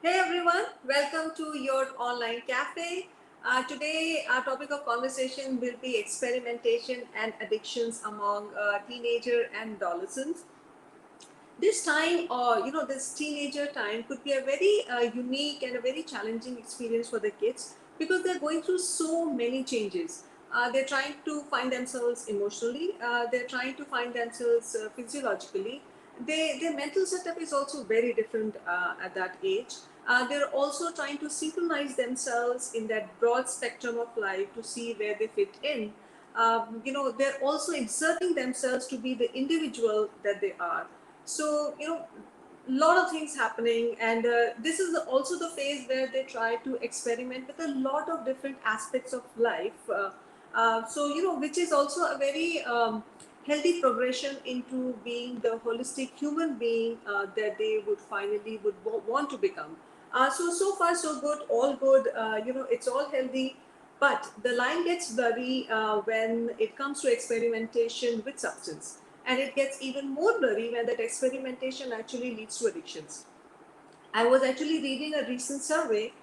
Hey everyone, welcome to your online cafe. Today, our topic of conversation will be experimentation and addictions among teenager and adolescents. This time, this teenager time could be a very unique and a very challenging experience for the kids because they're going through so many changes. They're trying to find themselves emotionally, they're trying to find themselves physiologically. Their mental setup is also very different at that age. They're also trying to synchronize themselves in that broad spectrum of life to see where they fit in. They're also exerting themselves to be the individual that they are. So a lot of things happening, and this is also the phase where they try to experiment with a lot of different aspects of life. Which is also a very healthy progression into being the holistic human being that they would finally want to become. So far so good, all good. It's all healthy, but the line gets blurry when it comes to experimentation with substance, and it gets even more blurry when that experimentation actually leads to addictions. I was actually reading a recent survey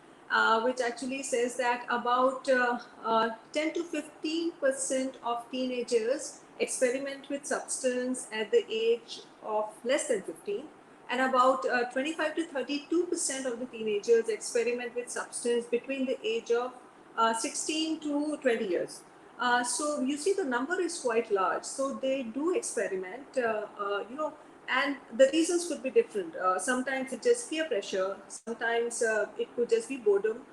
which actually says that about 10 to 15% of teenagers experiment with substance at the age of less than 15, and about 25 to 32% of the teenagers experiment with substance between the age of 16 to 20 years. So you see, the number is quite large. So they do experiment, and the reasons could be different. Sometimes it's just peer pressure. Sometimes it could just be boredom.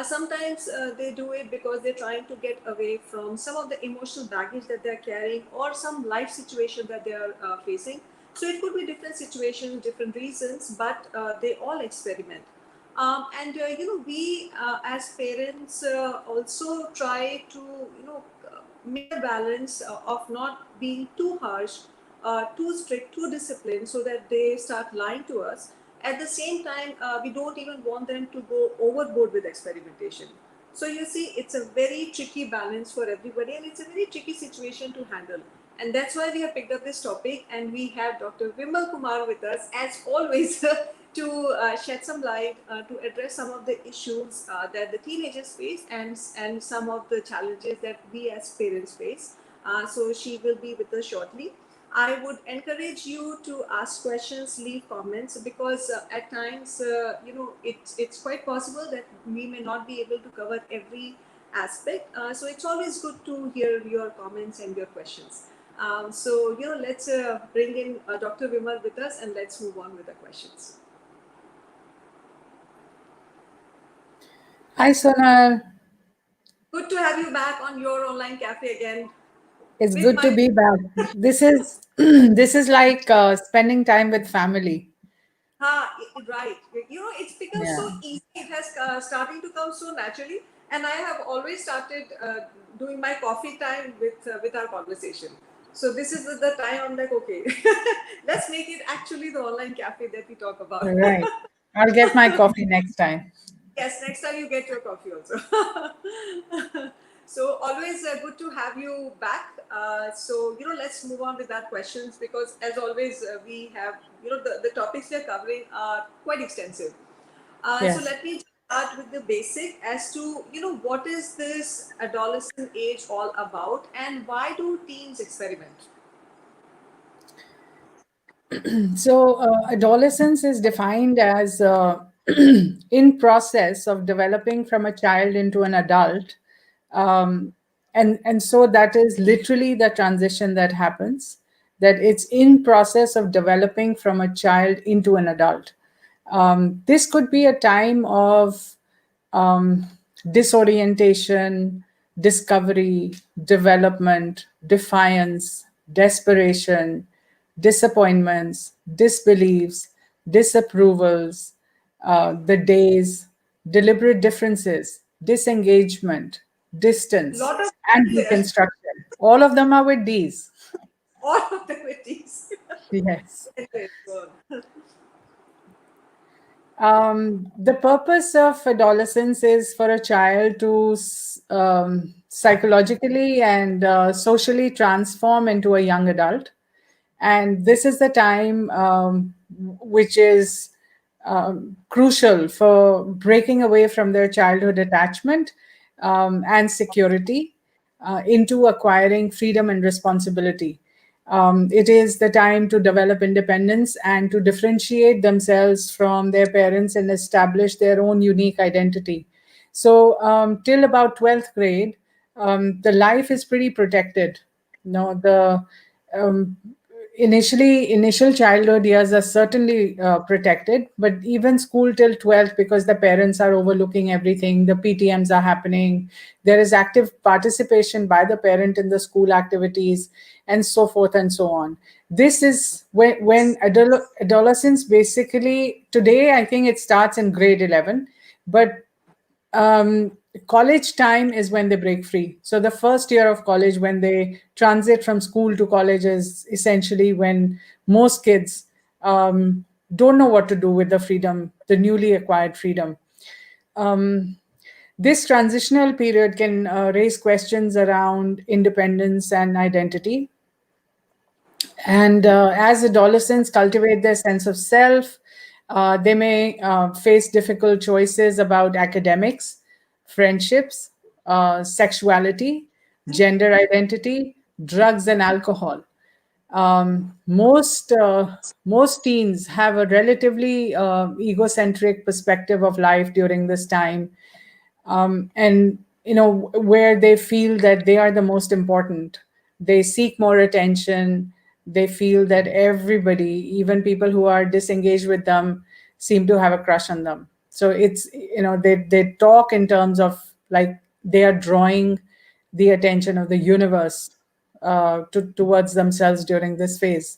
Sometimes they do it because they're trying to get away from some of the emotional baggage that they're carrying or some life situation that they are facing. So it could be different situations, different reasons, but they all experiment. We as parents also try to make a balance of not being too harsh, too strict, too disciplined, so that they start lying to us. At the same time, we don't even want them to go overboard with experimentation. So you see, it's a very tricky balance for everybody, and it's a very tricky situation to handle. And that's why we have picked up this topic, and we have Dr. Vimal Kumar with us, as always, to shed some light, to address some of the issues that the teenagers face, and some of the challenges that we as parents face. So she will be with us shortly. I would encourage you to ask questions, leave comments, because at times, it's quite possible that we may not be able to cover every aspect. So it's always good to hear your comments and your questions. Let's bring in Dr. Vimal with us, and let's move on with the questions. Hi, Sonal. Good to have you back on your online cafe again It's with good to my. be back. This is this is like spending time with family. Right. It's become Yeah. so easy. It has starting to come so naturally, and I have always started doing my coffee time with our conversation. So this is the time I'm like, okay, let's make it actually the online cafe that we talk about. Right. I'll get my coffee next time. Yes, next time you get your coffee also. So always good to have you back. Let's move on with our questions, because as always we have, the topics we are covering are quite extensive. So Yes. let me start with the basic as to, what is this adolescent age all about, and why do teens experiment? So, adolescence is defined as in process of developing from a child into an adult, um, and so that is literally the transition that happens. That it's in process of developing from a child into an adult. This could be a time of um, disorientation, discovery, development, defiance, desperation, disappointments, disbeliefs, disapprovals, the days, deliberate differences, disengagement, distance, Lot of and there, reconstruction. All of them are with D's. all of them it is. Yes. Anyway, go on. The purpose of adolescence is for a child to psychologically and socially transform into a young adult. And this is the time which is crucial for breaking away from their childhood attachment and security into acquiring freedom and responsibility. It is the time to develop independence and to differentiate themselves from their parents and establish their own unique identity. So, till about 12th grade, the life is pretty protected. No, the um, initial childhood years are certainly protected, but even school till 12th, because the parents are overlooking everything, the ptms are happening, there is active participation by the parent in the school activities, and so forth and so on. This is when adolescence, basically today I think it starts in grade 11, but college time is when they break free. So the first year of college, when they transit from school to college, is essentially when most kids don't know what to do with the freedom, the newly acquired freedom. This transitional period can raise questions around independence and identity. And as adolescents cultivate their sense of self, they may face difficult choices about academics, friendships, sexuality, gender identity, drugs, and alcohol. Most teens have a relatively egocentric perspective of life during this time, and where they feel that they are the most important. They seek more attention. They feel that everybody, even people who are disengaged with them, seem to have a crush on them. So it's, they talk in terms of like they are drawing the attention of the universe towards themselves during this phase.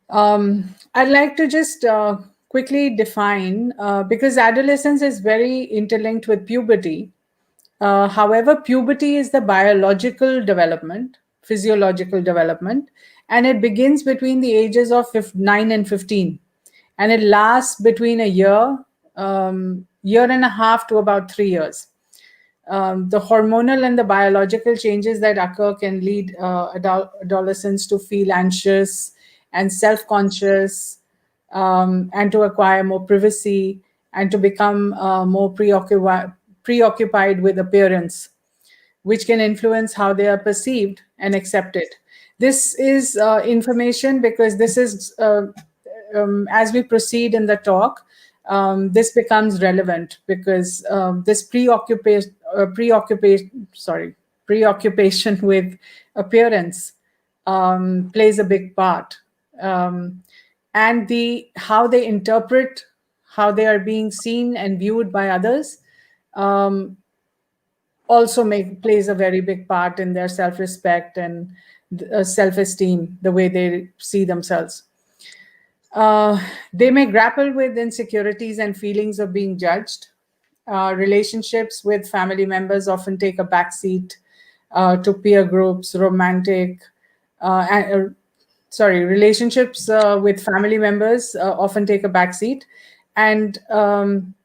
I'd like to just quickly define, because adolescence is very interlinked with puberty. However, puberty is the biological development, physiological development, and it begins between the ages of 9 and 15. And it lasts between a year, year and a half to about 3 years. The hormonal and the biological changes that occur can lead adolescents to feel anxious and self conscious, and to acquire more privacy, and to become more preoccupied with appearance, which can influence how they are perceived and accepted. This is information because this is, as we proceed in the talk, this becomes relevant because this preoccupation with appearance plays a big part, and the how they interpret how they are being seen and viewed by others also plays a very big part in their self-respect and self-esteem, the way they see themselves. They may grapple with insecurities and feelings of being judged. Relationships with family members often take a backseat to peer groups, relationships with family members often take a backseat, and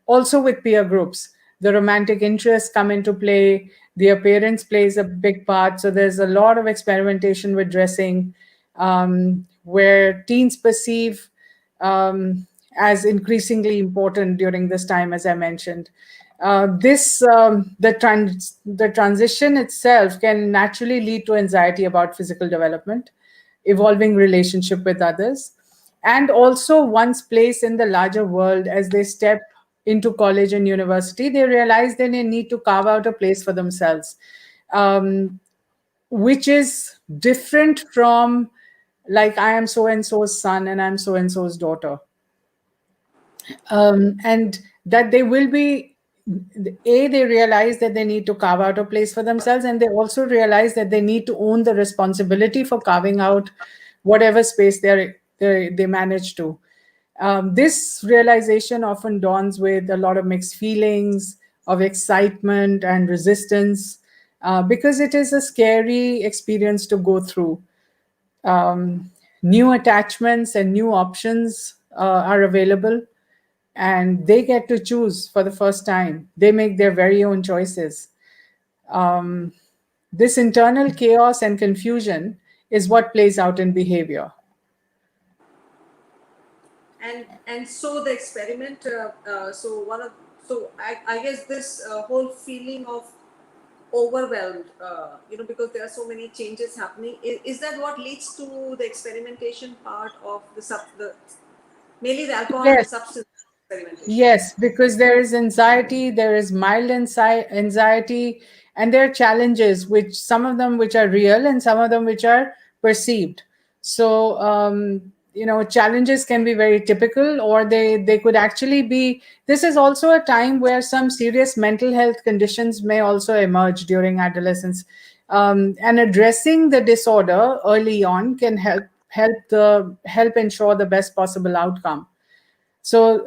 also with peer groups. The romantic interests come into play, the appearance plays a big part. So there's a lot of experimentation with dressing, where teens perceive as increasingly important during this time, as I mentioned. The transition itself can naturally lead to anxiety about physical development, evolving relationship with others, and also one's place in the larger world. As they step into college and university, they realize they need to carve out a place for themselves, which is different from, like, I am so and so's son and I'm so and so's daughter. And that they will be, they realize that they need to carve out a place for themselves, and they also realize that they need to own the responsibility for carving out whatever space they manage to. This realization often dawns with a lot of mixed feelings of excitement and resistance, because it is a scary experience to go through. New attachments and new options are available, and they get to choose for the first time. They make their very own choices. This internal chaos and confusion is what plays out in behavior. and so the experiment. I guess this whole feeling of overwhelmed, because there are so many changes happening. Is that what leads to the experimentation part of the mainly the alcohol and the Yes. substance experimentation? Yes, because there is anxiety, there is mild anxiety, and there are challenges, which some of them which are real and some of them which are perceived. So, challenges can be very typical, or they could actually be. This is also a time where some serious mental health conditions may also emerge during adolescence, and addressing the disorder early on can help ensure the best possible outcome. So,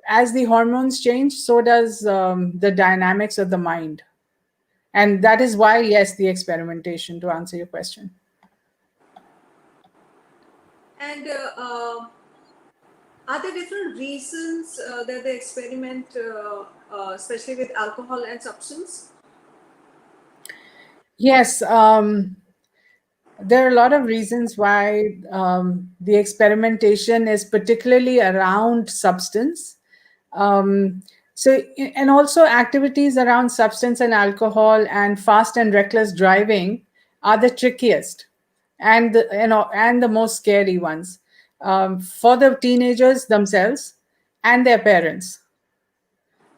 as the hormones change, so does the dynamics of the mind. And that is why, yes, the experimentation, to answer your question. And are there different reasons that they experiment, especially with alcohol and substance? Yes, there are a lot of reasons why the experimentation is particularly around substance. Um, and also activities around substance and alcohol and fast and reckless driving are the trickiest and and the most scary ones for the teenagers themselves and their parents.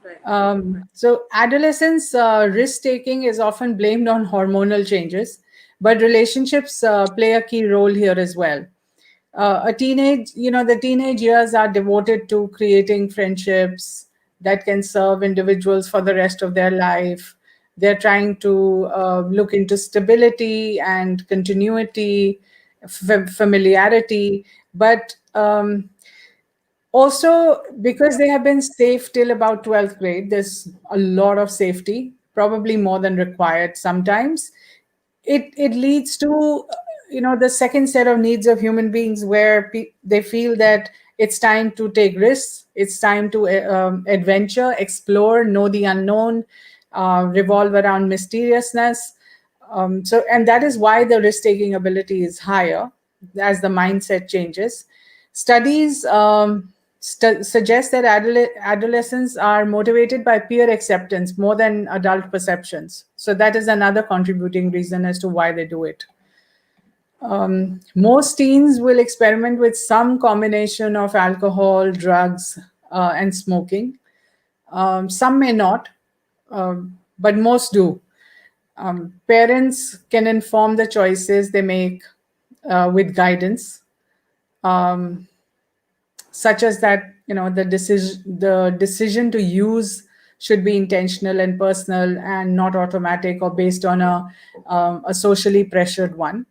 Right, right. So, adolescence risk taking is often blamed on hormonal changes, but relationships play a key role here as well. The teenage years are devoted to creating friendships that can serve individuals for the rest of their life. They're trying to look into stability and continuity, familiarity, but also because they have been safe till about 12th grade, there's a lot of safety, probably more than required sometimes. It leads to the second set of needs of human beings, where they feel that it's time to take risks, it's time to adventure, explore, know the unknown, revolve around mysteriousness. And that is why the risk taking ability is higher as the mindset changes. Studies suggest that adolescents are motivated by peer acceptance more than adult perceptions. So that is another contributing reason as to why they do it. Most teens will experiment with some combination of alcohol, drugs, and smoking. Some may not, but most do. Parents can inform the choices they make with guidance, such as that the decision to use should be intentional and personal and not automatic or based on a socially pressured one.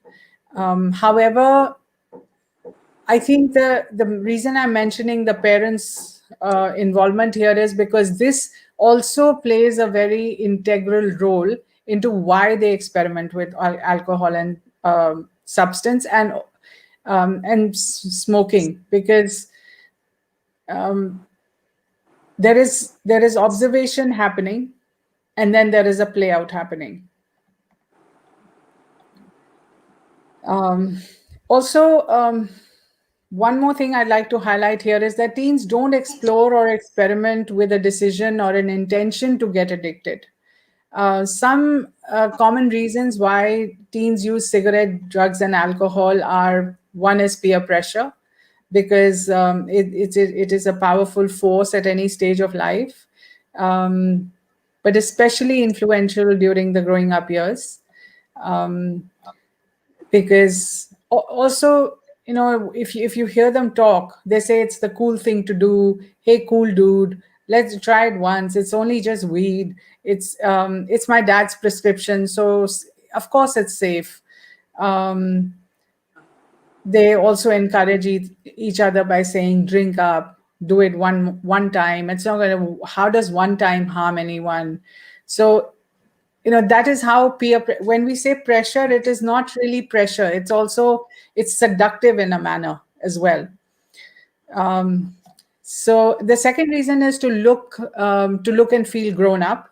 However, I think the reason I'm mentioning the parents' involvement here is because this also plays a very integral role into why they experiment with alcohol and substance and smoking, because there is observation happening, and then there is a play out happening. Also, one more thing I'd like to highlight here is that teens don't explore or experiment with a decision or an intention to get addicted. Some common reasons why teens use cigarette, drugs, and alcohol are: one is peer pressure, because it is a powerful force at any stage of life, um, but especially influential during the growing up years. Because also, if you hear them talk, they say it's the cool thing to do. Hey, cool dude, let's try it once, it's only just weed. It's my dad's prescription, so of course it's safe. um, they also encourage each other by saying, drink up, do it one time, it's not going to, how does one time harm anyone? So that is how when we say pressure, it is not really pressure, it's seductive in a manner as well. So the second reason is to look and feel grown up,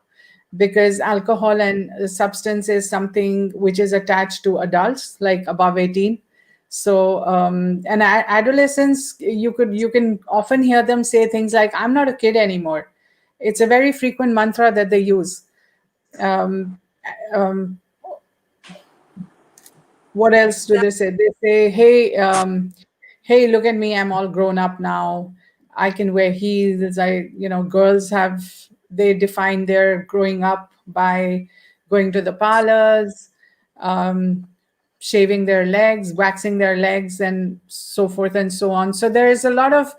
because alcohol and substance is something which is attached to adults, like above 18. So and adolescents, you can often hear them say things like, "I'm not a kid anymore." It's a very frequent mantra that they use. um, um, what else do That they say? They say, "Hey, hey, look at me, I'm all grown up now, I can wear heels." Girls have, they define their growing up by going to the parlors, um, shaving their legs, waxing their legs, and so forth and so on. So there is a lot of,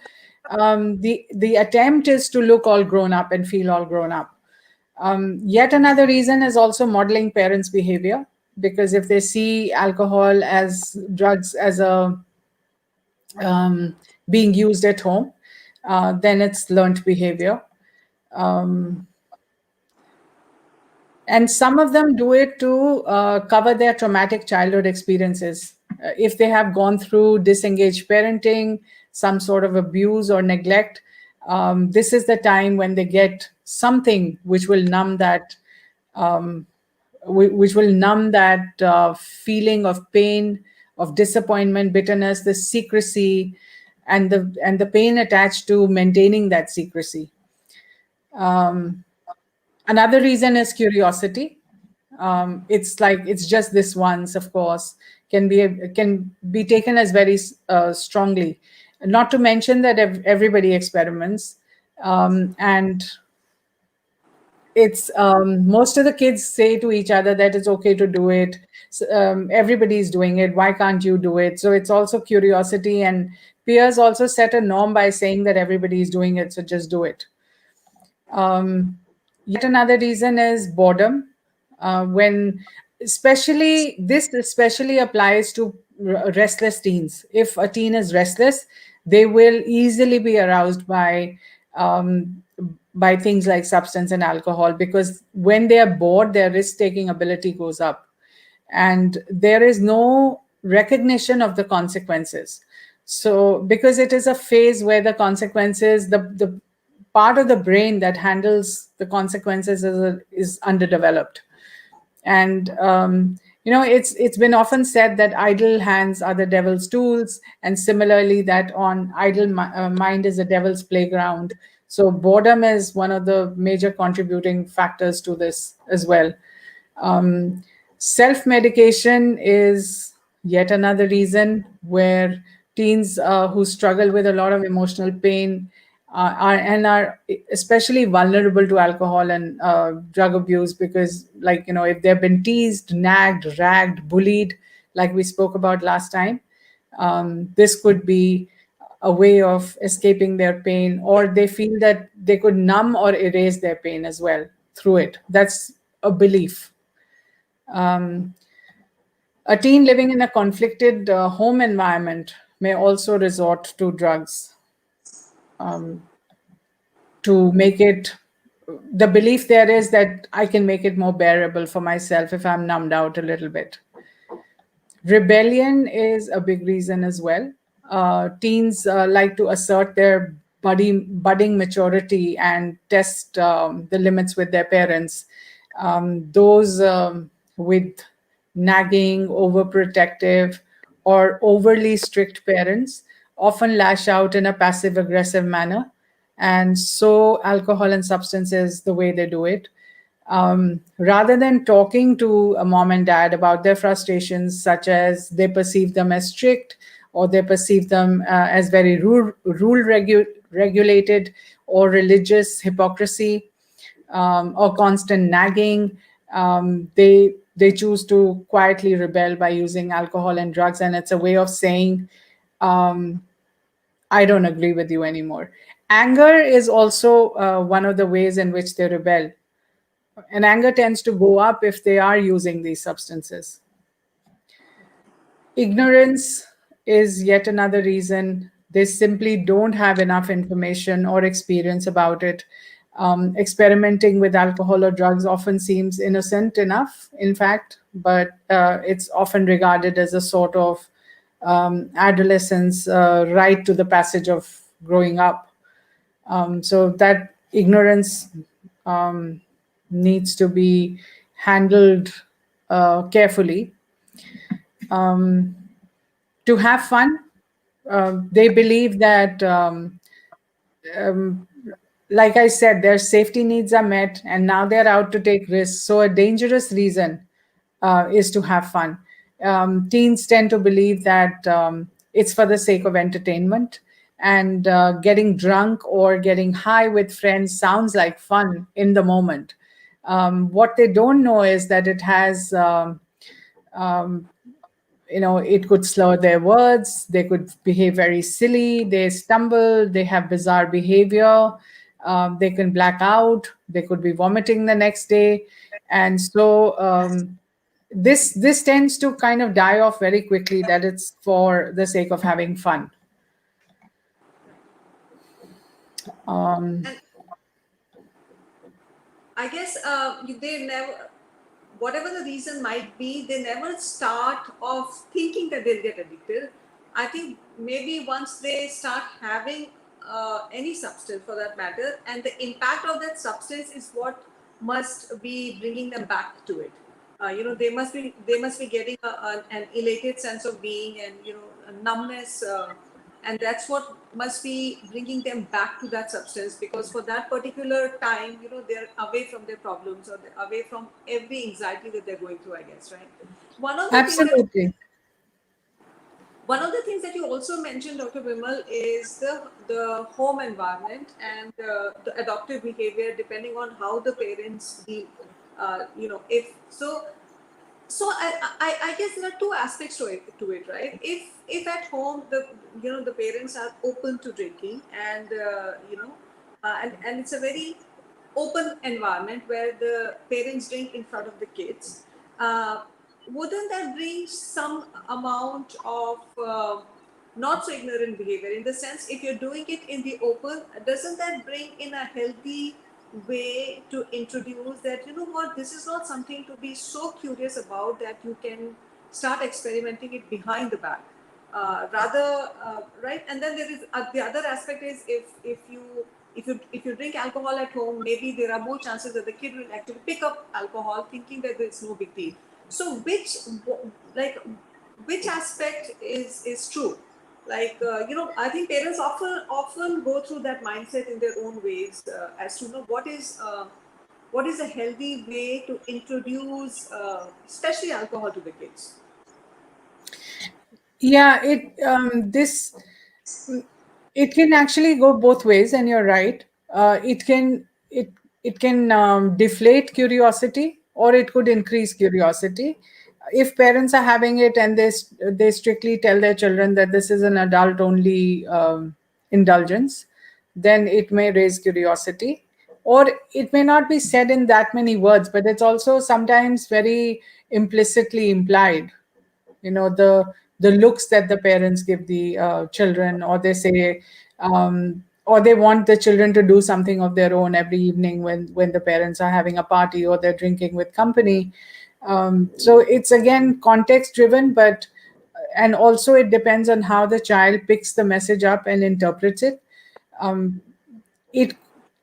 the attempt is to look all grown up and feel all grown up. Yet another reason is also modeling parents' behavior, because if they see alcohol as drugs as a, being used at home, then it's learned behavior. Um, and some of them do it to cover their traumatic childhood experiences. If they have gone through disengaged parenting, some sort of abuse or neglect, this is the time when they get something which will numb that, which will numb that feeling of pain, of disappointment, bitterness, the secrecy, and the pain attached to maintaining that secrecy. Another reason is curiosity. It's like, it's just this once, of course, can be taken as very strongly. Not to mention that everybody experiments, and it's, most of the kids say to each other that it's okay to do it. Everybody's doing it, why can't you do it? So it's also curiosity, and peers also set a norm by saying that everybody is doing it, so just do it. Yet another reason is boredom. When especially this especially applies to restless teens. If a teen is restless, they will easily be aroused um, by things like substance and alcohol, because when they are bored, their risk-taking ability goes up, and there is no recognition of the consequences. So because it is a phase where the consequences, the part of the brain that handles the consequences is underdeveloped. And it's been often said that idle hands are the devil's tools, and similarly that on mind is the devil's playground. So boredom is one of the major contributing factors to this as well. um, Self medication is yet another reason where teens who struggle with a lot of emotional pain are especially vulnerable to alcohol and drug abuse, because, like, if they've been teased, nagged, ragged, bullied, like we spoke about last time, this could be a way of escaping their pain, or they feel that they could numb or erase their pain as well through it. That's a belief. A teen living in a conflicted home environment may also resort to drugs to make it, the belief there is that I can make it more bearable for myself if I'm numbed out a little bit. Rebellion is a big reason as well. Teens like to assert their budding maturity and test the limits with their parents. Those with nagging, overprotective, or overly strict parents often lash out in a passive aggressive manner. And so, alcohol and substance is the way they do it. Rather than talking to a mom and dad about their frustrations, such as they perceive them as strict, or they perceive them as very regulated, or religious hypocrisy, or constant nagging, they choose to quietly rebel by using alcohol and drugs, and it's a way of saying, I don't agree with you anymore. Anger is also one of the ways in which they rebel, and anger tends to go up if they are using these substances. Ignorance is yet another reason. They simply don't have enough information or experience about it. Experimenting with alcohol or drugs often seems innocent enough, in fact, but it's often regarded as a sort of adolescence right to the passage of growing up. So that ignorance needs to be handled carefully. to have fun. They believe that, like I said, their safety needs are met, and now they're out to take risks. So, a dangerous reason is to have fun. Teens tend to believe that it's for the sake of entertainment, and getting drunk or getting high with friends sounds like fun in the moment. What they don't know is that it has it could slur their words, they could behave very silly, they stumble, they have bizarre behavior, they can black out, they could be vomiting the next day. And so this tends to kind of die off very quickly, that it's for the sake of having fun. um, And I guess they never, whatever the reason might be, they never start off thinking that they'll get addicted. I think maybe once they start having any substance for that matter, and the impact of that substance is what must be bringing them back to it. They must be getting an elated sense of being, and a numbness, and that's what must be bringing them back to that substance, because for that particular time, they're away from their problems, or they're away from every anxiety that they're going through, I guess, right? one of the things that Absolutely. one of the things that you also mentioned, Dr. Vimal, is the home environment and the adoptive behavior, depending on how the parents deal. If so, I guess there are two aspects to it, right? If at home the parents are open to drinking, and and it's a very open environment where the parents drink in front of the kids, uh, wouldn't that bring some amount of not so ignorant behavior, in the sense, if you're doing it in the open, doesn't that bring in a healthy way to introduce that, what, this is not something to be so curious about, that you can start experimenting it behind the back, rather, right? And then there is the other aspect is, if you drink alcohol at home, maybe there are more chances that the kid will actually pick up alcohol thinking that it's no big deal. So like which aspect is true? Like, I think parents often go through that mindset in their own ways, as to know what is a healthy way to introduce, especially alcohol, to the kids. Yeah, it can actually go both ways, and you're right. It can deflate curiosity, or it could increase curiosity. If parents are having it and they strictly tell their children that this is an adult only indulgence, then it may raise curiosity. Or it may not be said in that many words, but it's also sometimes very implicitly implied. The looks that the parents give the children, or they say, or they want the children to do something of their own every evening when the parents are having a party or they're drinking with company. So it's again context driven, but and also it depends on how the child picks the message up and interprets it. It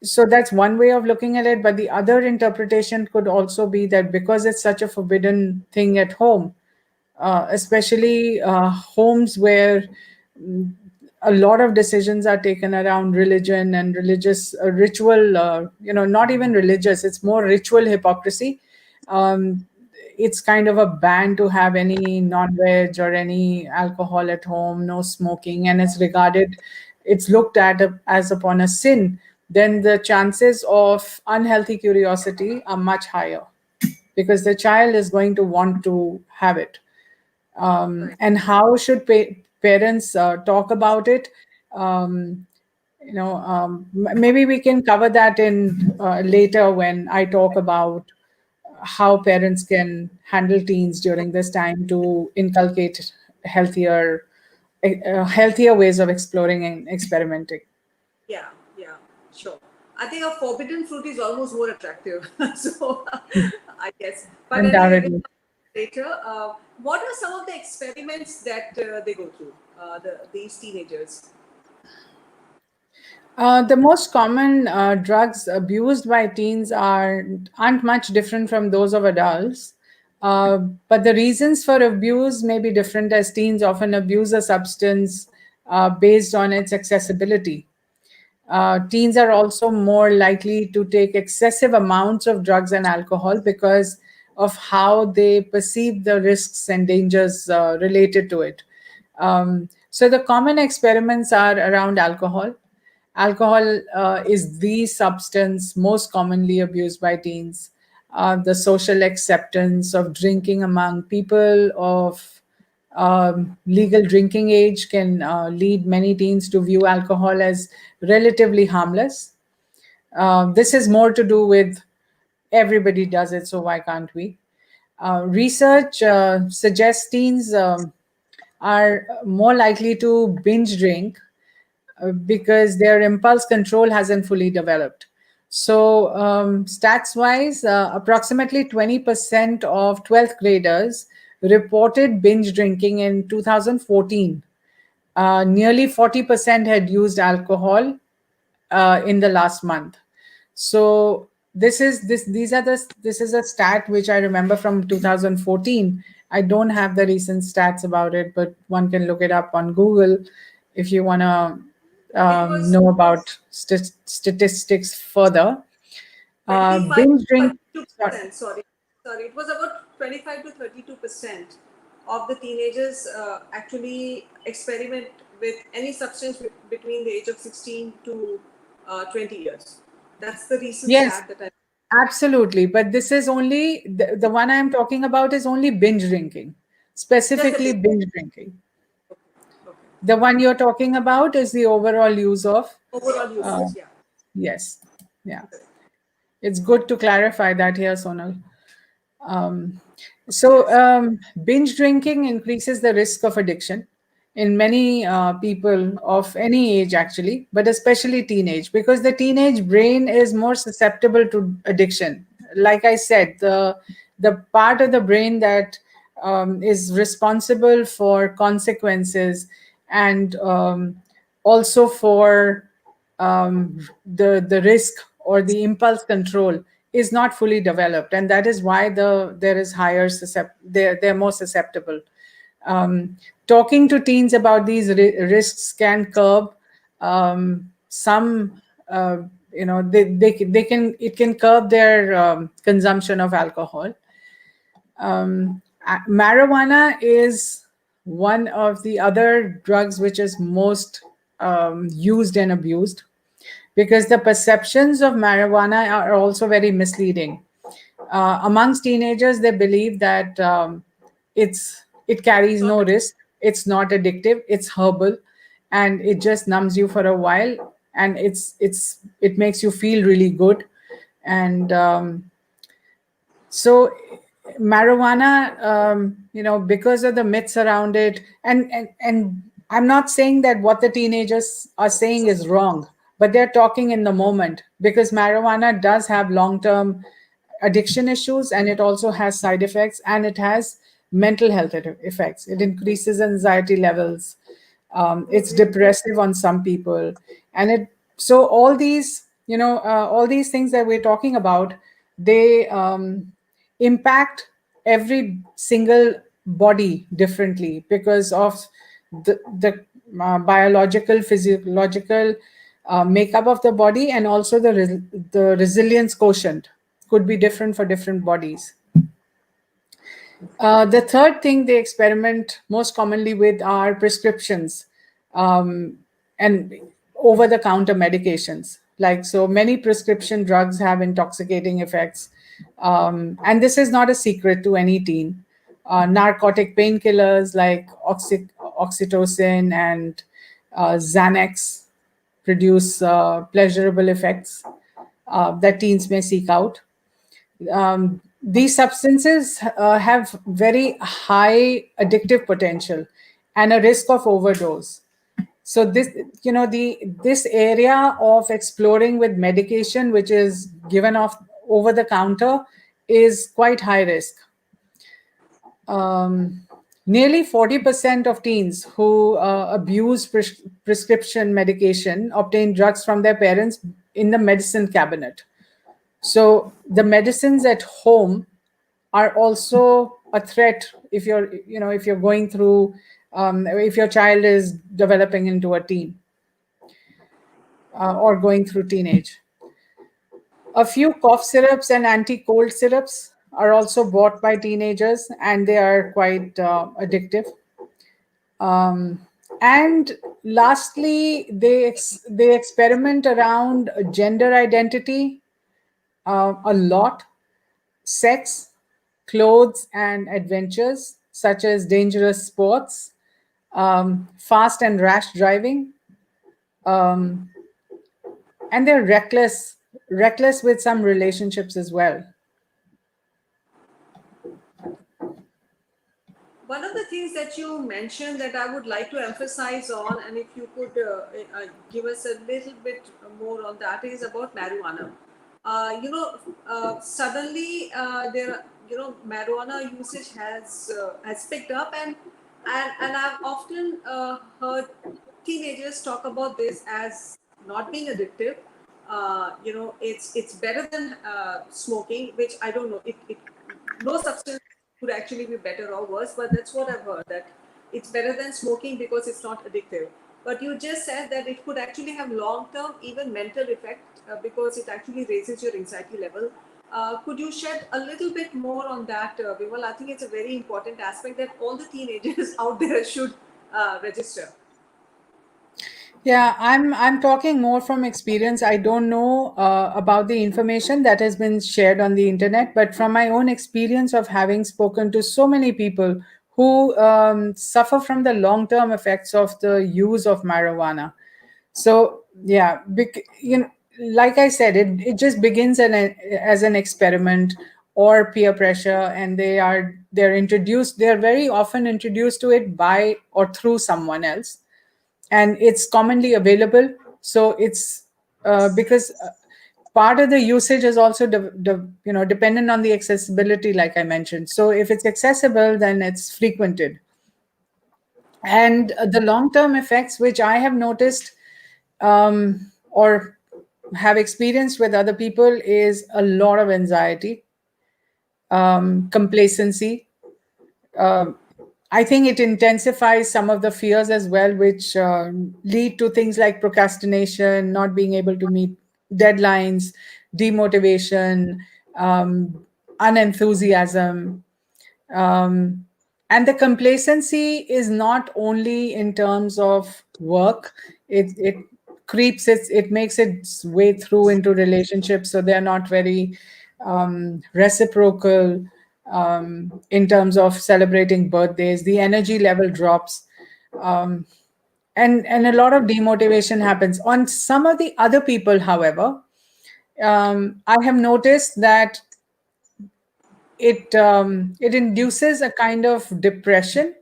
So that's one way of looking at it, but the other interpretation could also be that because it's such a forbidden thing at home, especially homes where a lot of decisions are taken around religion and religious ritual, not even religious, it's more ritual hypocrisy. um, it's kind of a ban to have any non-veg or any alcohol at home, no smoking, and it's looked at as upon a sin. Then the chances of unhealthy curiosity are much higher, because the child is going to want to have it. Right. And how should parents talk about it? um, Maybe we can cover that in later, when I talk about how parents can handle teens during this time to inculcate healthier ways of exploring and experimenting. Yeah, yeah, sure. I think a forbidden fruit is almost more attractive. So, I guess. But anyway, we'll Undoubtedly. talk later. What are some of the experiments that they go through, these teenagers? The most common drugs abused by teens aren't much different from those of adults. Uh, but the reasons for abuse may be different, as teens often abuse a substance based on its accessibility. Teens are also more likely to take excessive amounts of drugs and alcohol because of how they perceive the risks and dangers related to it. So the common experiments are around alcohol. Alcohol is the substance most commonly abused by teens. The social acceptance of drinking among people of legal drinking age can lead many teens to view alcohol as relatively harmless. This is more to do with everybody does it, so why can't we? Research suggests teens are more likely to binge drink because their impulse control hasn't fully developed. So, stats wise, approximately 20% of 12th graders reported binge drinking in 2014. Nearly 40% had used alcohol in the last month. So this is a stat which I remember from 2014. I don't have the recent stats about it, but one can look it up on Google if you want to It was know about statistics further. Twenty-five Binge to drink. thirty-two Sorry. percent. Sorry. It was about 25 to 32% of the teenagers actually experiment with any substance between the age of 16 to 20 years. That's the recent Yes, stat that I. absolutely. But this is only the one I'm talking about is only binge drinking, Just the specifically base. binge drinking. Okay. Okay. The one you're talking about is the overall use of. Overall Uh, usage, yeah. yes, yeah. Correct. It's good to clarify that here, Sonal. Um, so, Yes. binge drinking increases the risk of addiction in many people of any age, actually, but especially teenage, because the teenage brain is more susceptible to addiction. Like I said, the part of the brain that is responsible for consequences and also for the risk or the impulse control is not fully developed, and that is why there is higher they're more susceptible. Talking to teens about these risks can curb some they can it can curb their consumption of alcohol. Marijuana is one of the other drugs which is most used and abused because the perceptions of marijuana are also very misleading. Amongst teenagers, they believe that it carries Not no risk, it's not addictive, it's herbal, and it just numbs you for a while, and it makes you feel really good, and so marijuana, because of the myths around it, and I'm not saying that what the teenagers are saying is wrong, but they're talking in the moment because marijuana does have long term addiction issues, and it also has side effects, and it has mental health effects. It increases anxiety levels. It's depressive on some people, and it so all these all these things that we're talking about, they impact every single body differently because of the biological physiological makeup of the body, and also the resilience quotient could be different for different bodies. The third thing they experiment most commonly with are prescriptions and over the counter medications. Like, so many prescription drugs have intoxicating effects. And this is not a secret to any teen. Narcotic painkillers like oxytocin and Xanax produce pleasurable effects that teens may seek out. These substances have very high addictive potential and a risk of overdose. So this area of exploring with medication which is given off over the counter is quite high risk. Nearly 40% of teens who abuse prescription medication obtain drugs from their parents in the medicine cabinet. So the medicines at home are also a threat if you're, if you're going through, if your child is developing into a teen, or going through teenage. A few cough syrups and anti-cold syrups are also bought by teenagers, and they are quite addictive. Um, and lastly, they experiment around gender identity a lot, sex, clothes, and adventures such as dangerous sports, fast and rash driving, um, and they're reckless with some relationships as well. One of the things that you mentioned that I would like to emphasize on, and if you could give us a little bit more on that, is about marijuana. Suddenly marijuana usage has picked up, and I've often heard teenagers talk about this as not being addictive. It's better than smoking, which I don't know. It no substance could actually be better or worse, but that's what I've heard, that it's better than smoking because it's not addictive. But you just said that it could actually have long term, even mental effect because it actually raises your anxiety level. Could you shed a little bit more on that, Vimal? I think it's a very important aspect that all the teenagers out there should register. Yeah, I'm talking more from experience. I don't know about the information that has been shared on the internet, but from my own experience of having spoken to so many people who suffer from the long-term effects of the use of marijuana. So yeah, like I said, it just begins as an experiment or peer pressure, and they're very often introduced to it by or through someone else, and it's commonly available. So it's because part of the usage is also dependent on the accessibility, like I mentioned. So if it's accessible, then it's frequented. And the long term effects which I have noticed, or have experienced with other people, is a lot of anxiety, complacency. um, I think it intensifies some of the fears as well, which lead to things like procrastination, not being able to meet deadlines, demotivation, unenthusiasm. Um, and the complacency is not only in terms of work, it it makes its way through into relationships. So they're not very reciprocal in terms of celebrating birthdays. The energy level drops. Um, and a lot of demotivation happens on some of the other people. However, I have noticed that it induces a kind of depression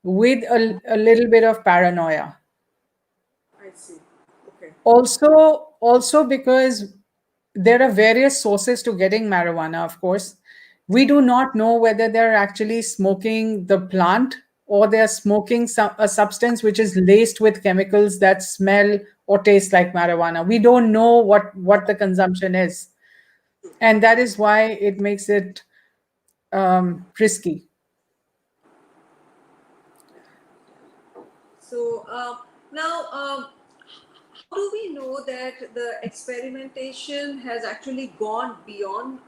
with a little bit of paranoia. I see. Okay. Also because there are various sources to getting marijuana. Of course, we do not know whether they're actually smoking the plant or they're smoking a substance which is laced with chemicals that smell or taste like marijuana. We don't know what the consumption is, and that is why it makes it risky. So now, how do we know that the experimentation has actually gone beyond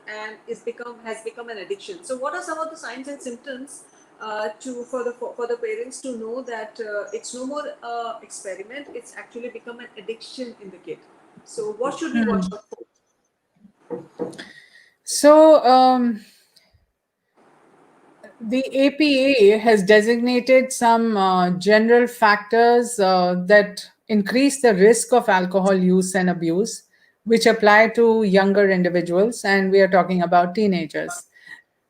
and has become an addiction? So, what are some of the signs and symptoms for the parents to know that it's no more experiment; it's actually become an addiction in the kid? So, what should we watch out for? So the APA has designated some general factors that increase the risk of alcohol use and abuse, which apply to younger individuals, and we are talking about teenagers.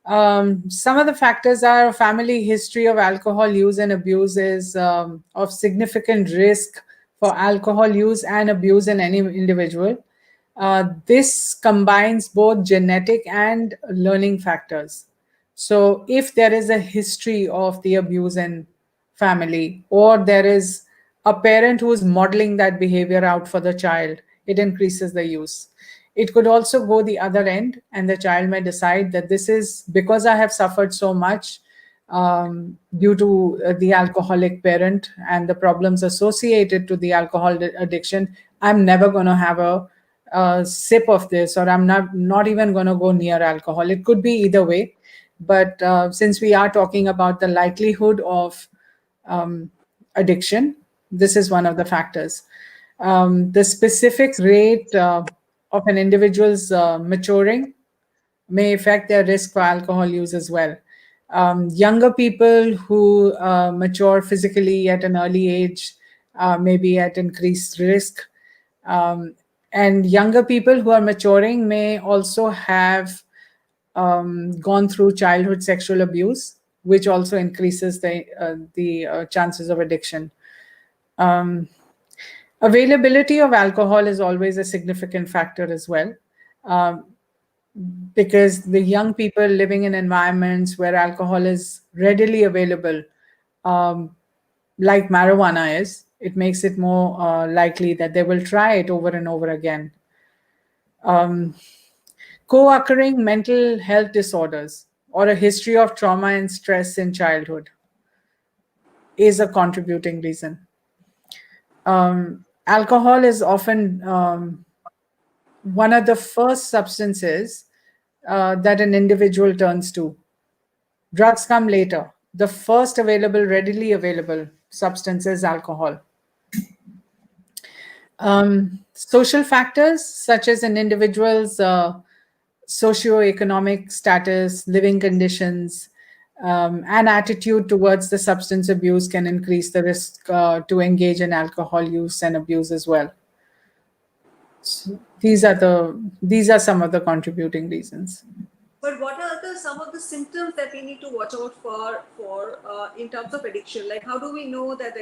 Some of the factors are family history of alcohol use and abuse is of significant risk for alcohol use and abuse in any individual. This combines both genetic and learning factors. So, if there is a history of the abuse in family, or there is a parent who is modeling that behavior out for the child, it increases the use. It could also go the other end, and the child may decide that this is because I have suffered so much due to the alcoholic parent and the problems associated to the addiction. I'm never going to have a sip of this, or I'm not even going to go near alcohol. It could be either way, but since we are talking about the likelihood of addiction, this is one of the factors. The specific rate of an individual's maturing may affect their risk for alcohol use as well. Younger people who mature physically at an early age may be at increased risk. Um, and younger people who are maturing may also have gone through childhood sexual abuse, which also increases the chances of addiction. Um, Availability of alcohol is always a significant factor as well. Um, because the young people living in environments where alcohol is readily available, um, like marijuana is, it makes it more likely that they will try it over and over again. Um, Co occurring mental health disorders or a history of trauma and stress in childhood is a contributing reason. Alcohol is often one of the first substances that an individual turns to. Drugs come later. The first available, readily available substance is alcohol. Social factors such as an individual's socioeconomic status, living conditions, and attitude towards the substance abuse can increase the risk to engage in alcohol use and abuse as well. So these are some of the contributing reasons. But what are some of the symptoms that we need to watch out for in terms of addiction? Like, how do we know that the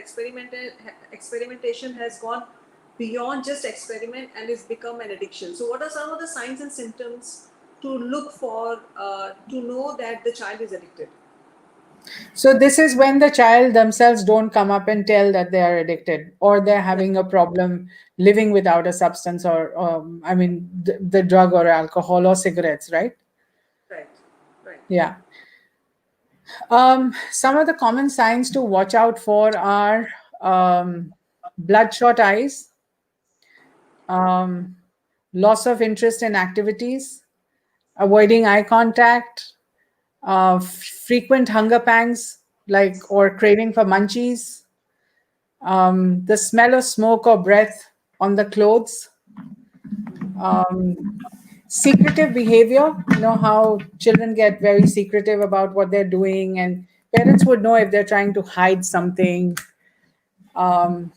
experimentation has gone beyond just experiment and it's become an addiction? So, what are some of the signs and symptoms to look for to know that the child is addicted? So this is when the child themselves don't come up and tell that they are addicted or they're Right, having a problem living without a substance or I mean the drug or alcohol or cigarettes, right? right, right. Yeah. Some of the common signs to watch out for are bloodshot eyes, um, loss of interest in activities, avoiding eye contact, frequent hunger pangs, like or craving for munchies, the smell of smoke or breath on the clothes, secretive behavior. You know how children get very secretive about what they're doing, and parents would know if they're trying to hide something. And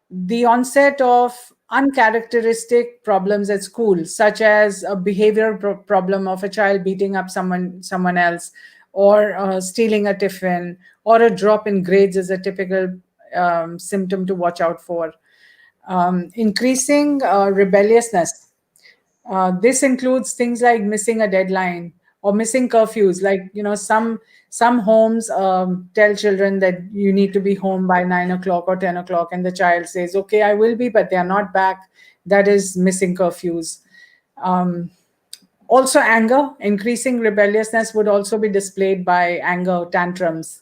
the onset of uncharacteristic problems at school, such as a behavioral problem of a child beating up someone else, or stealing a tiffin, or a drop in grades, is a typical symptom to watch out for. Increasing rebelliousness, this includes things like missing a deadline or missing curfews. Like some homes tell children that you need to be home by 9 o'clock or 10 o'clock, and the child says, "Okay, I will be," but they are not back. That is missing curfews. Um, Also, anger, increasing rebelliousness would also be displayed by anger tantrums.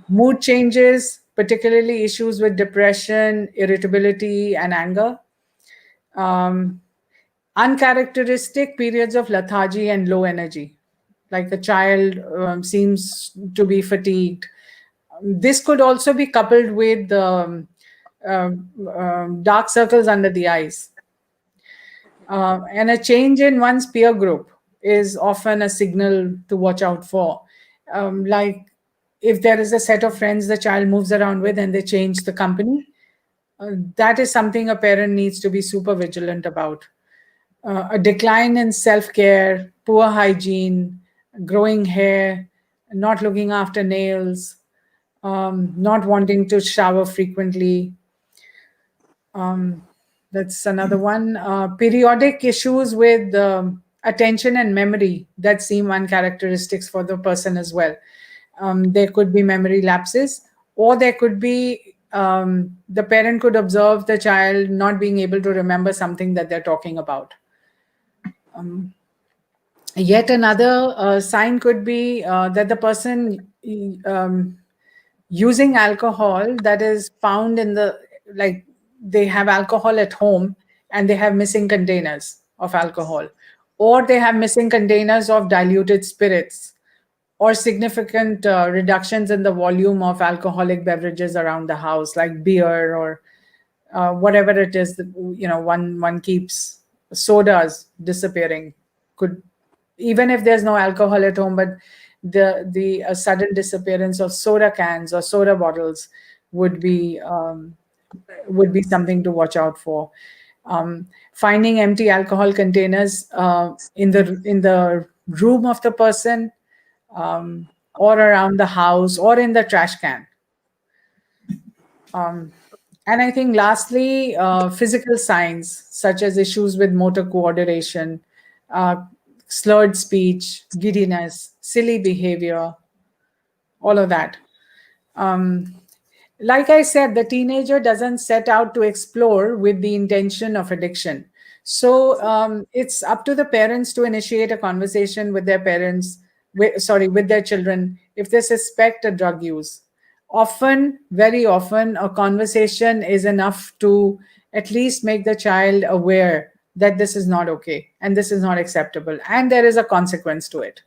Mood changes, particularly issues with depression, irritability, and anger. Um, Uncharacteristic periods of lethargy and low energy, like the child seems to be fatigued. This could also be coupled with dark circles under the eyes. And a change in one's peer group is often a signal to watch out for. Like if there is a set of friends the child moves around with and they change the company, that is something a parent needs to be super vigilant about. A decline in self care, poor hygiene, growing hair, not looking after nails, not wanting to shower frequently. That's another one. Periodic issues with attention and memory that seem uncharacteristics for the person as well. There could be memory lapses, or there could be the parent could observe the child not being able to remember something that they're talking about. Yet another sign could be that the person using alcohol that is found in the, like, they have alcohol at home and they have missing containers of alcohol, or they have missing containers of diluted spirits, or significant reductions in the volume of alcoholic beverages around the house, like beer or whatever it is that, one keeps. Sodas disappearing could, even if there's no alcohol at home, but the sudden disappearance of soda cans or soda bottles would be um, Right. would be something to watch out for. Finding empty alcohol containers in the room of the person, or around the house, or in the trash can. And I think lastly, physical signs such as issues with motor coordination, uh, slurred speech, giddiness, silly behavior, all of that. Um, like I said, the teenager doesn't set out to explore with the intention of addiction. So it's up to the parents to initiate a conversation with their parents, with their children, if they suspect a drug use. Often, very often, a conversation is enough to at least make the child aware that this is not okay and this is not acceptable and there is a consequence to it.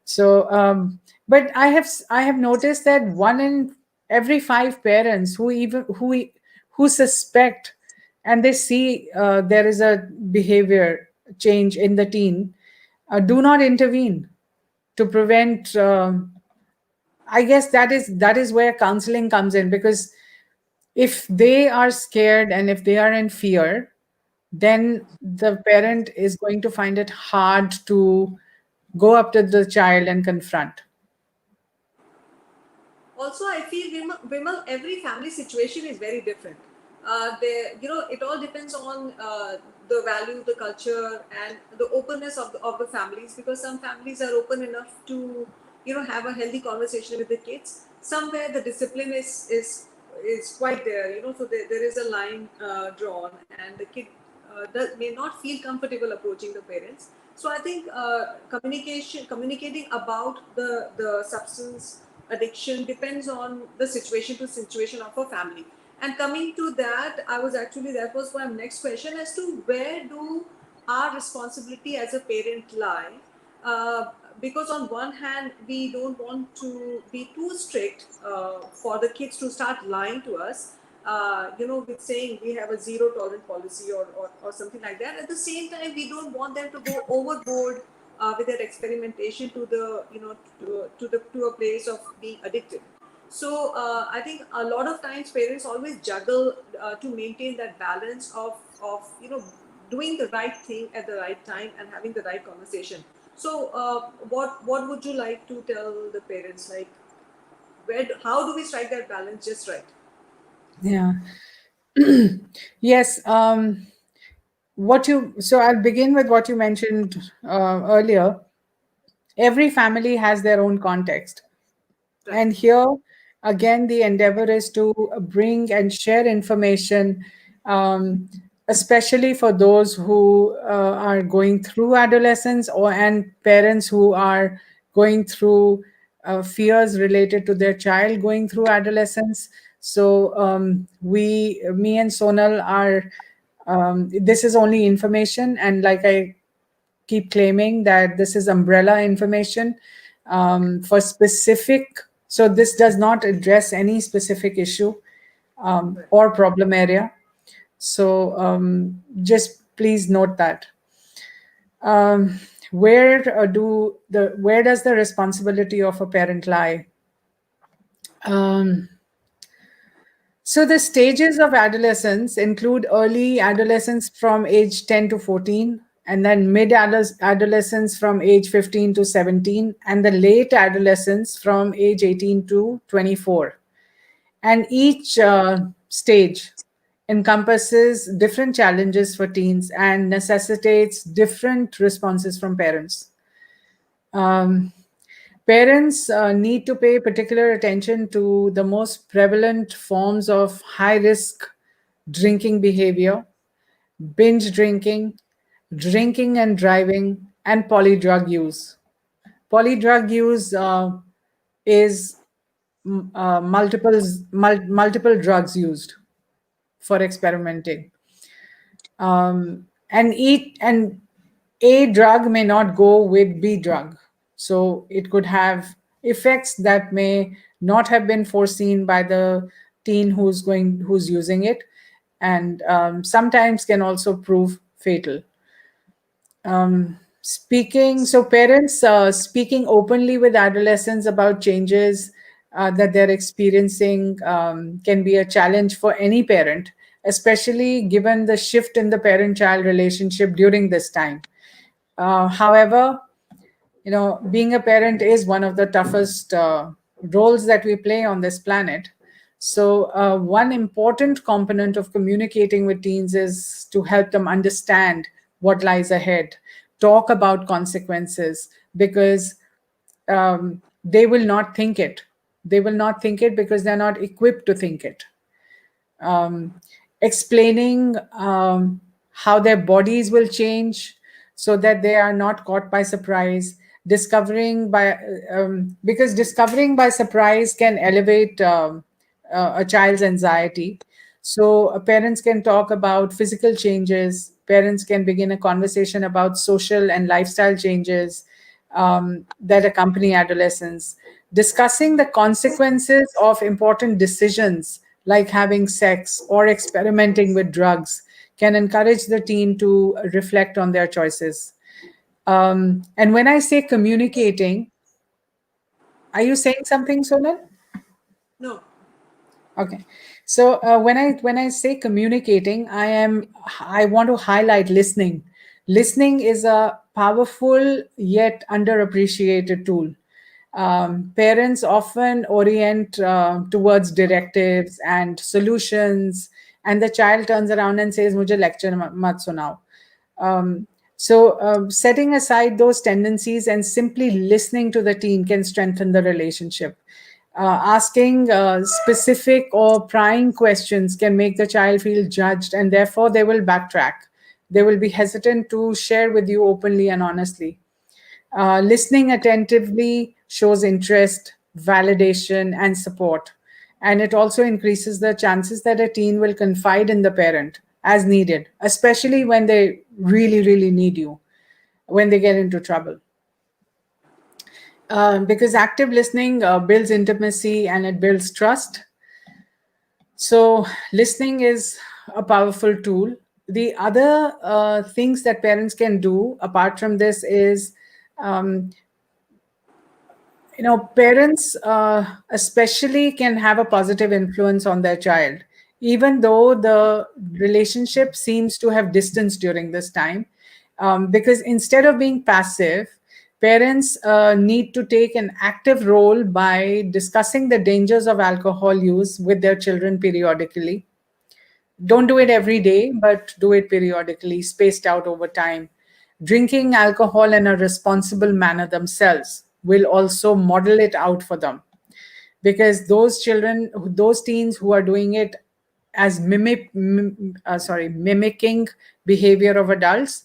So, but I have noticed that one in every five parents who suspect and they see there is a behavior change in the teen, do not intervene to prevent. I guess that is where counseling comes in, because if they are scared and if they are in fear, then the parent is going to find it hard to go up to the child and confront. Also, I feel, Vimal, every family situation is very different. It all depends on the value, the culture, and the openness of the families. Because some families are open enough to, have a healthy conversation with the kids. Somewhere the discipline is quite there. So there is a line drawn, and the kid may not feel comfortable approaching the parents. So I think communicating about the substance addiction depends on the situation to situation of a family. And coming to that, that was my next question as to where do our responsibility as a parent lie? Uh, because on one hand, we don't want to be too strict for the kids to start lying to us, with saying we have a zero tolerant policy, or something like that. At the same time, we don't want them to go overboard with their experimentation to the, to a place of being addicted. So I think a lot of times parents always juggle to maintain that balance of doing the right thing at the right time and having the right conversation. So what would you like to tell the parents, like how do we strike that balance just right? Yeah. Yes. I'll begin with what you mentioned earlier. Every family has their own context. Right. And here, again, the endeavor is to bring and share information, especially for those who are going through adolescence, and parents who are going through fears related to their child going through adolescence. So, me and Sonal are. This is only information, and like I keep claiming that this is umbrella information for specific. So this does not address any specific issue Right. or problem area. So just please note that. Um, where does the responsibility of a parent lie? Um, So the stages of adolescence include early adolescence from age 10 to 14, and then mid adolescence from age 15 to 17, and the late adolescence from age 18 to 24. And each stage encompasses different challenges for teens and necessitates different responses from parents. Um, Parents need to pay particular attention to the most prevalent forms of high risk drinking behavior, binge drinking, drinking and driving, and polydrug use. Polydrug use is multiple drugs used for experimenting. And a drug may not go with B drug, so it could have effects that may not have been foreseen by the teen who's using it, and sometimes can also prove fatal. Parents speaking openly with adolescents about changes that they're experiencing can be a challenge for any parent, especially given the shift in the parent child relationship during this time. However, being a parent is one of the toughest roles that we play on this planet. So, one important component of communicating with teens is to help them understand what lies ahead, talk about consequences, because they will not think it. They will not think it because they're not equipped to think it. um, Explaining how their bodies will change so that they are not caught by surprise. Discovering by Because discovering by surprise can elevate a child's anxiety. So parents can talk about physical changes. Parents can begin a conversation about social and lifestyle changes that accompany adolescence. Discussing the consequences of important decisions like having sex or experimenting with drugs can encourage the teen to reflect on their choices. And when I say communicating, are you saying something, Sonal? No. Okay. So when I say communicating, I want to highlight listening. Listening is a powerful yet underappreciated tool. Parents often orient towards directives and solutions, and the child turns around and says, "Mujhe lecture mat sunao." Setting aside those tendencies and simply listening to the teen can strengthen the relationship. Asking specific or prying questions can make the child feel judged, and therefore they will backtrack. They will be hesitant to share with you openly and honestly. Listening attentively shows interest, validation, and support. And it also increases the chances that a teen will confide in the parent as needed, especially when they really, really need you, when they get into trouble. Because active listening builds intimacy and it builds trust. So, listening is a powerful tool. The other things that parents can do apart from this is, um, parents especially can have a positive influence on their child, even though the relationship seems to have distance during this time. Because instead of being passive, parents need to take an active role by discussing the dangers of alcohol use with their children periodically. Don't do it every day, but do it periodically, spaced out over time. Drinking alcohol in a responsible manner themselves will also model it out for them, because those children, those teens who are doing it as mimicking behavior of adults,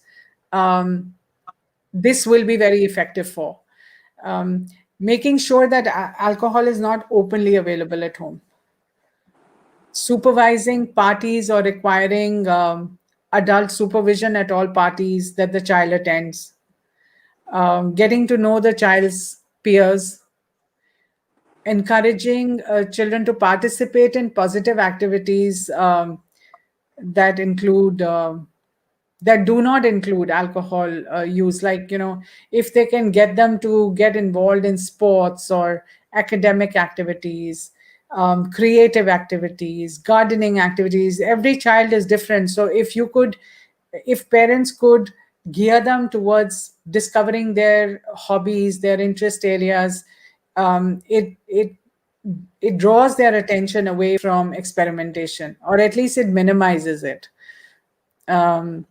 um, this will be very effective for making sure that alcohol is not openly available at home. Supervising parties or requiring adult supervision at all parties that the child attends, getting to know the child's peers, encouraging children to participate in positive activities that include that do not include alcohol use, like, if they can get them to get involved in sports or academic activities, creative activities, gardening activities. Every child is different, so if parents could gear them towards discovering their hobbies, their interest areas, it draws their attention away from experimentation, or at least it minimizes it. um,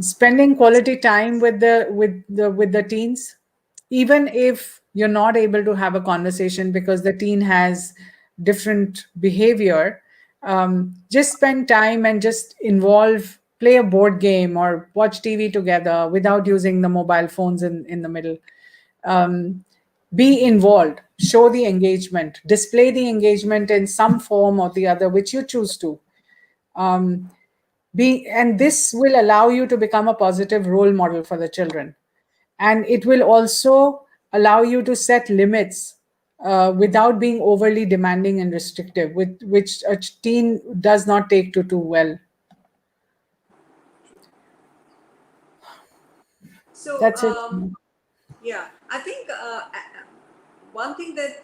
Spending quality time with the teens, even if you're not able to have a conversation because the teen has different behavior, just spend time and just involve, play a board game or watch TV together without using the mobile phones in the middle. um, be involved, show the engagement, display the engagement in some form or the other which you choose to. um, and this will allow you to become a positive role model for the children, and it will also allow you to set limits without being overly demanding and restrictive, which a teen does not take to too well. So, That's it. yeah, I think one thing that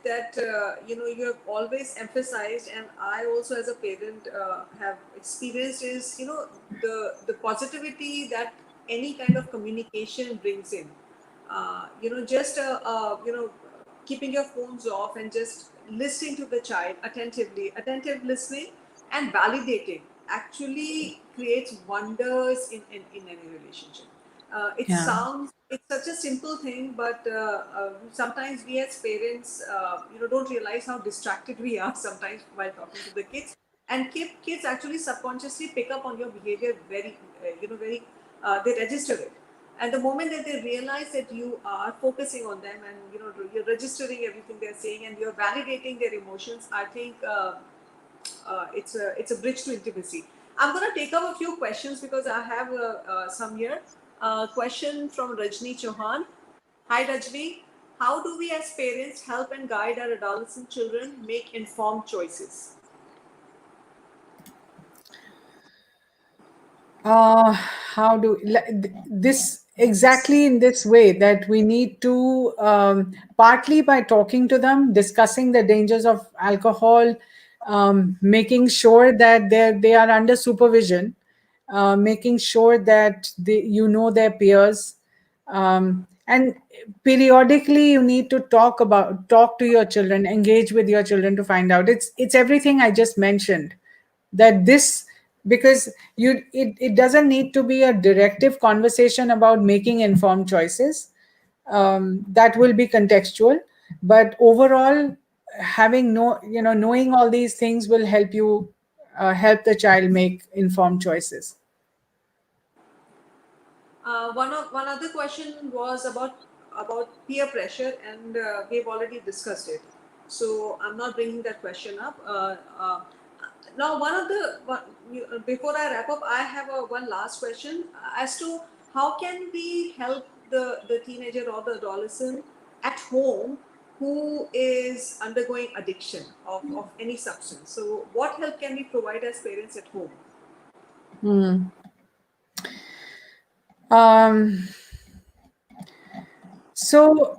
you have always emphasized, and I also as a parent have experienced, is the positivity that any kind of communication brings in. Just keeping your phones off and just listening to the child attentively, attentive listening and validating actually creates wonders in any relationship. It Yeah. sounds, it's such a simple thing, but sometimes we as parents don't realize how distracted we are sometimes while talking to the kids, and kids actually subconsciously pick up on your behavior very very they register it, and the moment that they realize that you are focusing on them and you're registering everything they're saying and you're validating their emotions, I think it's a bridge to intimacy. I'm going to take up a few questions because I have some here. Question from Rajni Chauhan. Hi Rajni, how do we as parents help and guide our adolescent children make informed choices? How do this exactly in this way, that we need to, partly by talking to them, discussing the dangers of alcohol, making sure that they are under supervision, making sure that you know their peers, and periodically you need to talk to your children, engage with your children to find out. It's everything I just mentioned, that this, because it doesn't need to be a directive conversation about making informed choices. That will be contextual, but overall, knowing all these things will help you, help the child make informed choices. One other question was about peer pressure, and we've already discussed it. So I'm not bringing that question up. Now, before I wrap up, I have one last question as to how can we help the teenager or the adolescent at home who is undergoing addiction of any substance. So, what help can we provide as parents at home? um, so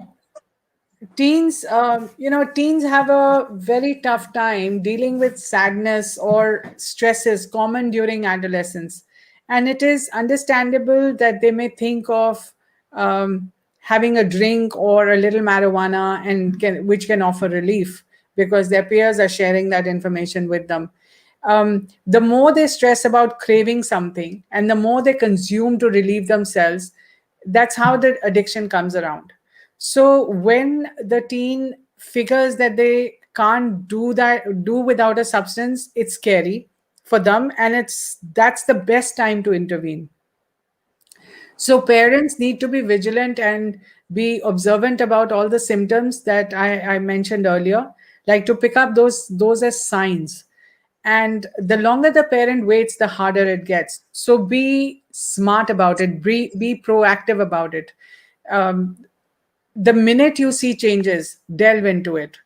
teens have a very tough time dealing with sadness or stresses common during adolescence, and it is understandable that they may think of having a drink or a little marijuana, which can offer relief because their peers are sharing that information with them. The more they stress about craving something and the more they consume to relieve themselves, that's how the addiction comes around. So when the teen figures that they can't do without a substance, it's scary for them, and that's the best time to intervene. So parents need to be vigilant and be observant about all the symptoms that I mentioned earlier, like to pick up those as signs. And the longer the parent waits, the harder it gets. So be smart about it, be proactive about it. Um, the minute you see changes, delve into it.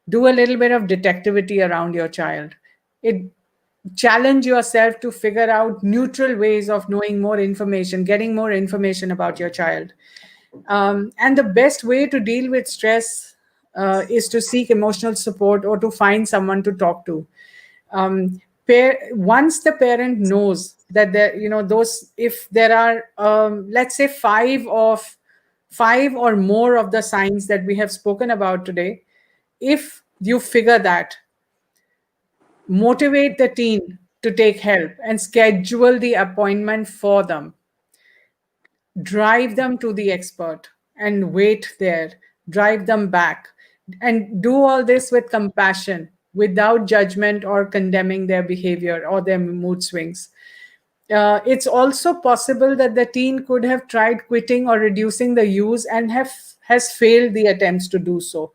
Do a little bit of detectivity around your child. It challenge yourself to figure out neutral ways of knowing more information, getting more information about your child. And the best way to deal with stress is to seek emotional support or to find someone to talk to. Once the parent knows that those, if there are, let's say, five or more of the signs that we have spoken about today, if you figure that, motivate the teen to take help and schedule the appointment for them, drive them to the expert, and wait there, drive them back, and do all this with compassion, without judgment or condemning their behavior or their mood swings. It's also possible that the teen could have tried quitting or reducing the use and have has failed the attempts to do so.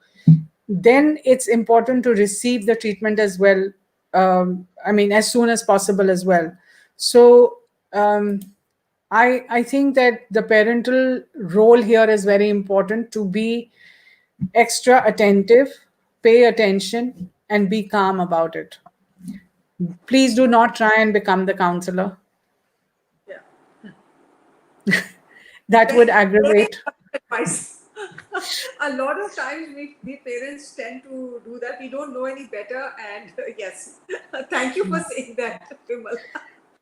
Then it's important to receive the treatment as well. I mean, as soon as possible as well. So I think that the parental role here is very important, to be extra attentive, pay attention, and be calm about it. Please do not try and become the counselor. Yeah. That would Very aggravate. advice. A lot of times we parents tend to do that. We don't know any better, and yes, thank you for saying that, Vimal.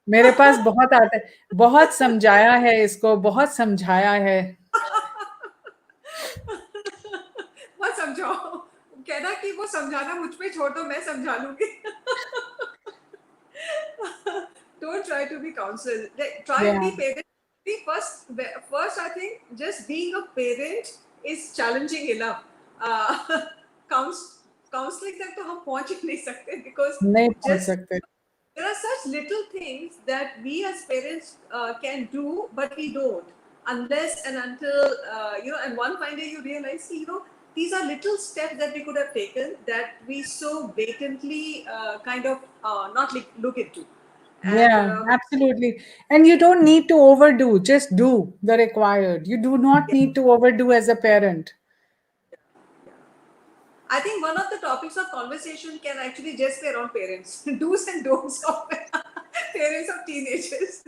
मेरे पास बहुत आता है, बहुत समझाया है इसको, बहुत समझाया है. मत समझाओ, कहना कि वो समझाना मुझ पे छोड़ दो, मैं समझा लूंगी. Don't try to be counselor. Try and Yeah. be parent. First, I think just being a parent is challenging enough. Uh, couns- Counseling तक तो हम पहुंच ही नहीं सकते, because नहीं पहुंच just सकते. there are such little things that we as parents can do, but we don't, unless and until and one fine day you realize, these are little steps that we could have taken that we so blatantly kind of not look into. And Yeah, absolutely. And you don't need to overdo, just do the required. You do not yeah, need to overdo as a parent. yeah. I think one of the topics of conversation can actually just be around parents, do's and don'ts of parents of teenagers.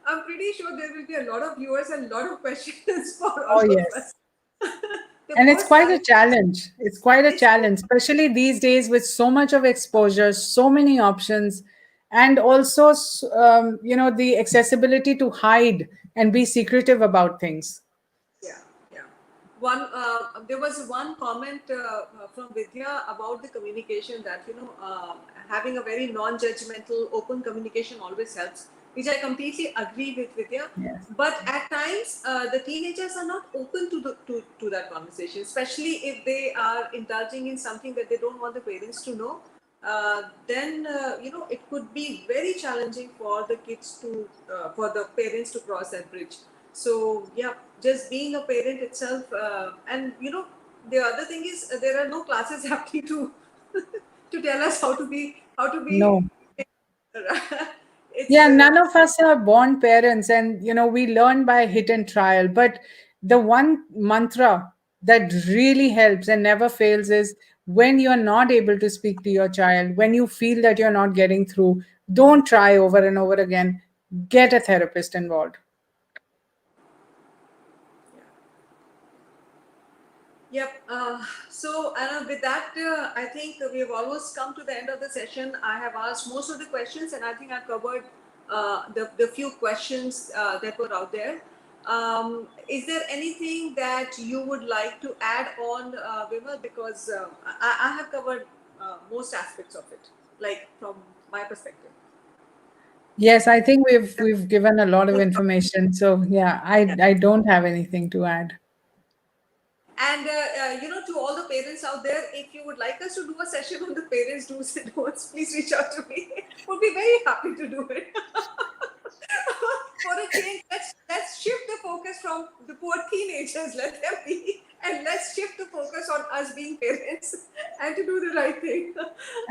I'm pretty sure there will be a lot of viewers and a lot of questions for all Oh, of yes. us. The And it's first quite a challenge, challenge. It's quite a it's challenge, especially these days with so much of exposure, so many options, and also, the accessibility to hide and be secretive about things. yeah, yeah. There was one comment from Vidya about the communication, that having a very non-judgmental, open communication always helps, which I completely agree with Vidya. Yes. But at times, the teenagers are not open to that conversation, especially if they are indulging in something that they don't want the parents to know. Then it could be very challenging for the kids to for the parents to cross that bridge. So yeah, just being a parent itself, and the other thing is, there are no classes happening to to tell us how to be. No. It's Yeah, none of us are born parents, and we learn by hit and trial. But the one mantra that really helps and never fails is, when you're not able to speak to your child, when you feel that you're not getting through, don't try over and over again. Get a therapist involved. Yep. So with that, I think we have almost come to the end of the session. I have asked most of the questions, and I think I've covered the few questions that were out there. Is there anything that you would like to add on, Vimal? Because I have covered most aspects of it, like from my perspective. Yes, I think we've given a lot of information. So yeah, I don't have anything to add. And to all the parents out there, if you would like us to do a session on the parents' do's and don'ts, please reach out to me. We'll be very happy to do it. For a change, let's shift the focus from the poor teenagers, let them be, and let's shift the focus on us being parents and to do the right thing.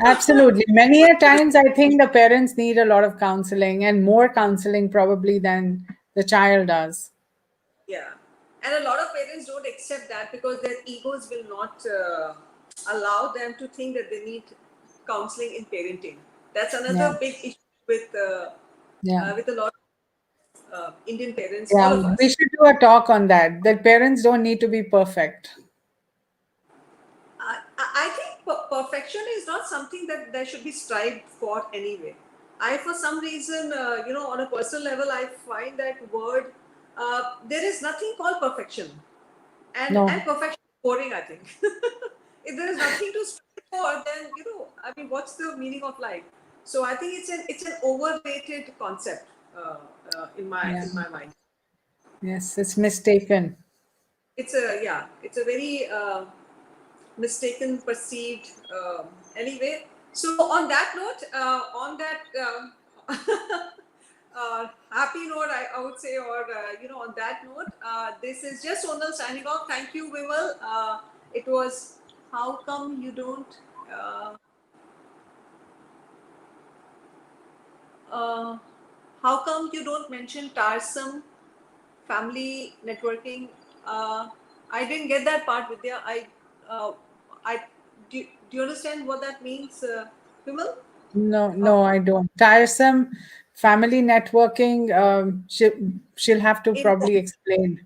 Absolutely. Many a times, I think the parents need a lot of counseling, and more counseling probably than the child does. Yeah, and a lot of parents don't accept that because their egos will not allow them to think that they need counseling in parenting. That's Yeah. another big issue Yeah. with a lot of Indian parents, all Yeah. of We us. should do a talk on that. That parents don't need to be perfect. I think perfection is not something that there should be strived for anyway. For some reason, on a personal level, I find that word, there is nothing called perfection. And No. perfection is boring, I think. If there is nothing to strive for, then I mean, what's the meaning of life? So I think it's an overrated concept in my Yeah. in my mind. Yes, it's mistaken. It's a very mistaken, perceived. Anyway, so on that note, on that happy note, I would say, or on that note, this is just Sonal signing off. Thank you, Vimal. It was how come you don't. Uh, uh, how come you don't mention Tarsum family networking? Uh, I didn't get that part, Vidya. Uh, I do you understand what that means, Vimal? No, Uh, no, I don't. Tiresome family networking. She'll have to in probably explain.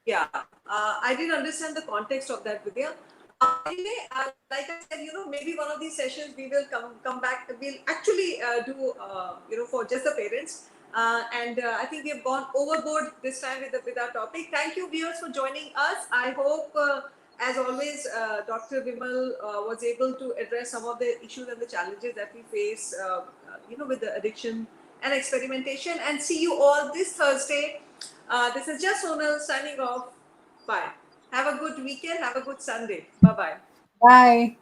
Yeah, I didn't understand the context of that, Vidya. Anyway, like I said, maybe one of these sessions we will come back. We'll actually do, for just the parents. And I think we have gone overboard this time with our topic. Thank you, viewers, for joining us. I hope, as always, Dr. Vimal was able to address some of the issues and the challenges that we face, with the addiction and experimentation. And see you all this Thursday. This is just Sonal signing off. Bye. Have a good weekend. Have a good Sunday. Bye bye. Bye.